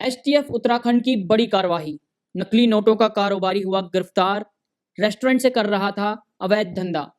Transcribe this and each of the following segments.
STF Uttarakhand की बड़ी कार्रवाई। नकली नोटों का कारोबारी हुआ गिरफ्तार। रेस्टोरेंट से कर रहा था अवैध धंधा।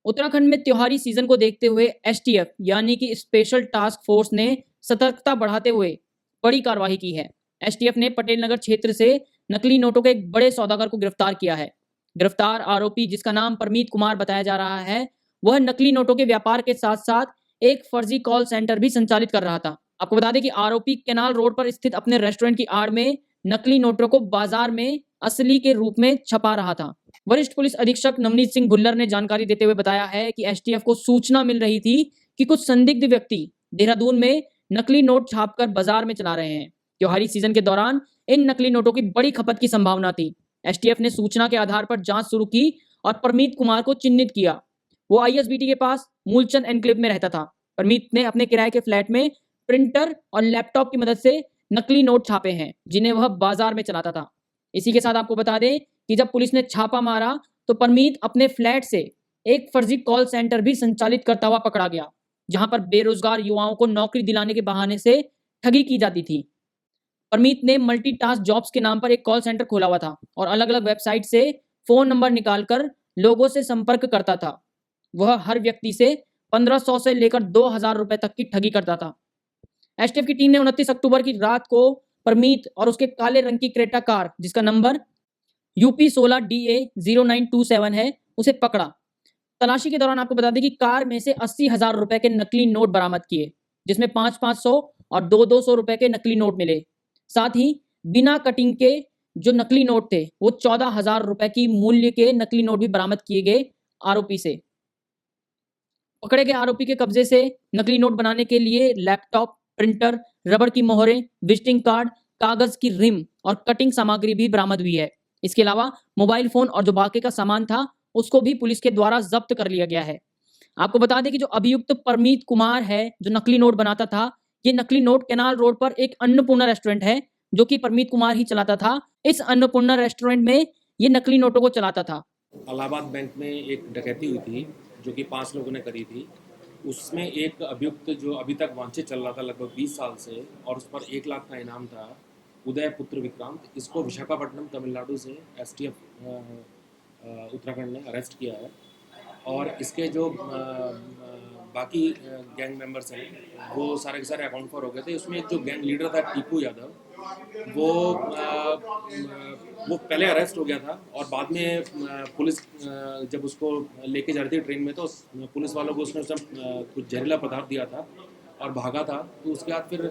उत्तराखंड में त्योहारी सीजन को देखते हुए एसटीएफ यानी कि स्पेशल टास्क फोर्स ने सतर्कता बढ़ाते हुए बड़ी कार्रवाई की है। एसटीएफ ने पटेल नगर क्षेत्र से नकली नोटों के एक बड़े सौदागर को गिरफ्तार किया है। गिरफ्तार आरोपी, जिसका नाम परमीत कुमार बताया जा रहा है, वह नकली नोटों के व्यापार के साथ साथ एक फर्जी कॉल सेंटर भी संचालित कर रहा था। आपको बता दें कि आरोपी केनाल रोड पर स्थित अपने रेस्टोरेंट की आड़ में नकली नोटों को बाजार में असली के रूप में छपा रहा था। वरिष्ठ पुलिस अधीक्षक नवनीत सिंह भुल्लर ने जानकारी देते हुए बताया है कि एसटीएफ को सूचना मिल रही थी कि कुछ संदिग्ध व्यक्ति देहरादून में नकली नोट छापकर बाजार में चला रहे हैं। त्योहारी सीजन के दौरान इन नकली नोटों की बड़ी खपत की संभावना थी। एसटीएफ ने सूचना के आधार पर जांच शुरू की और परमीत कुमार को चिन्हित किया। वो आईएसबीटी के पास मूलचंद एनक्लेव में रहता था। परमीत ने अपने किराए के फ्लैट में प्रिंटर और लैपटॉप की मदद से नकली नोट छापे हैं, जिन्हें वह बाजार में चलाता था। इसी के साथ आपको बता दें कि जब पुलिस ने छापा मारा तो परमीत अपने फ्लैट से एक फर्जी कॉल सेंटर भी संचालित करता हुआ पकड़ा गया, जहां पर बेरोजगार युवाओं को नौकरी दिलाने के बहाने से ठगी की जाती थी। परमीत ने मल्टीटास्क जॉब्स के नाम पर एक कॉल सेंटर खोला हुआ था और अलग अलग वेबसाइट से फोन नंबर निकालकर लोगों से संपर्क करता था। वह हर व्यक्ति से 1500 से लेकर 2000 रुपए तक की ठगी करता था। एसटीएफ की टीम ने 29 अक्टूबर की रात को परमीत और उसके काले रंग की क्रेटा कार, जिसका नंबर UP16DA0927 है, उसे पकड़ा। तलाशी के दौरान आपको बता दें कि कार में से 80,000 रुपए के नकली नोट बरामद किए, जिसमें 500-500 और 200-200 रुपए के नकली नोट मिले। साथ ही बिना कटिंग के जो नकली नोट थे, वो 14,000 रुपए की मूल्य के नकली नोट भी बरामद किए गए आरोपी से। पकड़े गए आरोपी के कब्जे से नकली नोट बनाने के लिए लैपटॉप, प्रिंटर, रबड़ की मोहरें, विजिटिंग कार्ड, कागज की रिम और कटिंग सामग्री भी बरामद हुई है। इसके अलावा मोबाइल फोन और जो बाकी का सामान था, उसको भी पुलिस के द्वारा जब्त कर लिया गया है। आपको बता दें कि जो अभियुक्त परमीत कुमार है, जो नकली नोट बनाता था, ये नकली नोट केनाल रोड पर एक अन्नपूर्णा रेस्टोरेंट है, जो कि परमीत कुमार ही चलाता था। इस अन्नपूर्णा रेस्टोरेंट में ये नकली नोटों को चलाता था। इलाहाबाद बैंक में एक डकैती हुई थी, जो कि 5 लोगों ने करी थी। उसमें एक अभियुक्त जो अभी तक वांछित चल रहा था लगभग 20 साल से, और उस पर 1 लाख का इनाम था, उदय पुत्र विक्रांत, इसको विशाखापट्टनम तमिलनाडु से एसटीएफ उत्तराखंड ने अरेस्ट किया है। और इसके जो बाकी गैंग मेंबर्स हैं, वो सारे के सारे अकाउंट फॉर हो गए थे। उसमें एक जो गैंग लीडर था टीपू यादव, वो पहले अरेस्ट हो गया था और बाद में पुलिस जब उसको लेके जा रही थी ट्रेन में, तो पुलिस वालों को उसने कुछ जहरीला पदार्थ दिया था और भागा था। तो उसके बाद फिर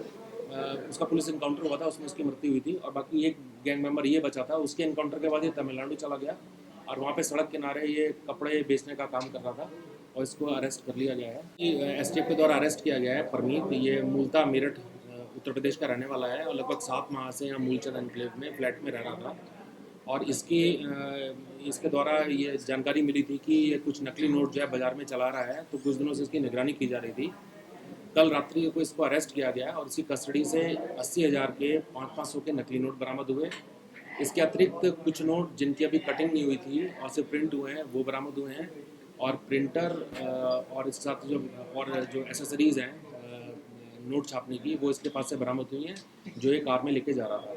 उसका पुलिस इनकाउंटर हुआ था, उसमें उसकी मृत्यु हुई थी। और बाकी एक गैंग मेंबर ये बचा था। उसके इनकाउंटर के बाद ये तमिलनाडु चला गया और वहाँ पे सड़क किनारे ये कपड़े बेचने का काम कर रहा था और इसको अरेस्ट कर लिया गया है। एसटीएफ के द्वारा अरेस्ट किया गया है परमीत। ये मूलतः मेरठ उत्तर प्रदेश का रहने वाला है और लगभग 7 माह से यहाँ मूलचंद एनक्लेव में फ्लैट में रह रहा था। और इसके द्वारा ये जानकारी मिली थी कि ये कुछ नकली नोट जो है बाज़ार में चला रहा है, तो कुछ दिनों से इसकी निगरानी की जा रही थी। कल रात्रि को इसको अरेस्ट किया गया और इसकी कस्टडी से 80,000 के 500-500 के नकली नोट बरामद हुए। इसके अतिरिक्त कुछ नोट जिनकी अभी कटिंग नहीं हुई थी और सिर्फ प्रिंट हुए हैं, वो बरामद हुए हैं। और प्रिंटर और इसके साथ जो एसेसरीज़ हैं नोट छापने की, वो इसके पास से बरामद हुई हैं, जो एक कार में लेके जा रहा था।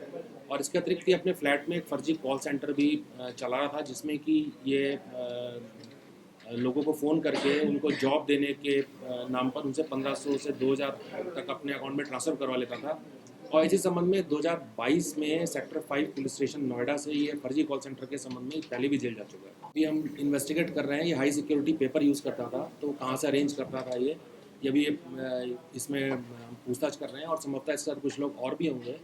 और इसके अतिरिक्त ये अपने फ्लैट में एक फर्जी कॉल सेंटर भी चला रहा था, जिसमें कि ये लोगों को फ़ोन करके उनको जॉब देने के नाम पर उनसे 1500 से 2000 तक अपने अकाउंट में ट्रांसफ़र करवा लेता था। और इसी संबंध में 2022 में सेक्टर 5 पुलिस स्टेशन नोएडा से ये फर्जी कॉल सेंटर के संबंध में पहले भी जेल जा चुका है। अभी हम इन्वेस्टिगेट कर रहे हैं। ये हाई सिक्योरिटी पेपर यूज़ करता था, तो कहाँ से अरेंज करता था ये भी इसमें हम पूछताछ कर रहे हैं। और संभवतः इसके साथ कुछ लोग और भी होंगे,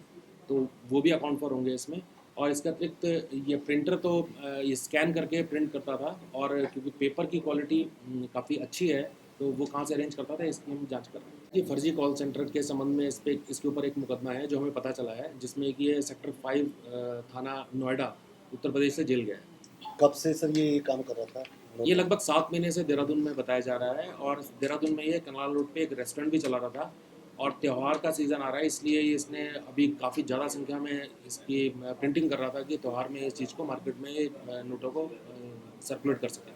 तो वो भी अकाउंट फॉर होंगे इसमें। और इसके अतिरिक्त ये प्रिंटर तो ये स्कैन करके प्रिंट करता था, और क्योंकि पेपर की क्वालिटी काफ़ी अच्छी है, तो वो कहाँ से अरेंज करता था इसकी हम जांच कर रहे हैं। ये फर्जी कॉल सेंटर के संबंध में इसके ऊपर एक मुकदमा है जो हमें पता चला है, जिसमें कि ये सेक्टर 5 थाना नोएडा उत्तर प्रदेश से जेल गया है। कब से सर ये काम कर रहा था? ये लगभग 7 महीने से देहरादून में बताया जा रहा है। और देहरादून में ये कनाल रोड पे एक रेस्टोरेंट भी चला रहा था, और त्यौहार का सीज़न आ रहा है, इसलिए इसने अभी काफ़ी ज़्यादा संख्या में इसकी प्रिंटिंग कर रहा था कि त्यौहार में इस चीज़ को मार्केट में नोटों को सर्कुलेट कर सके।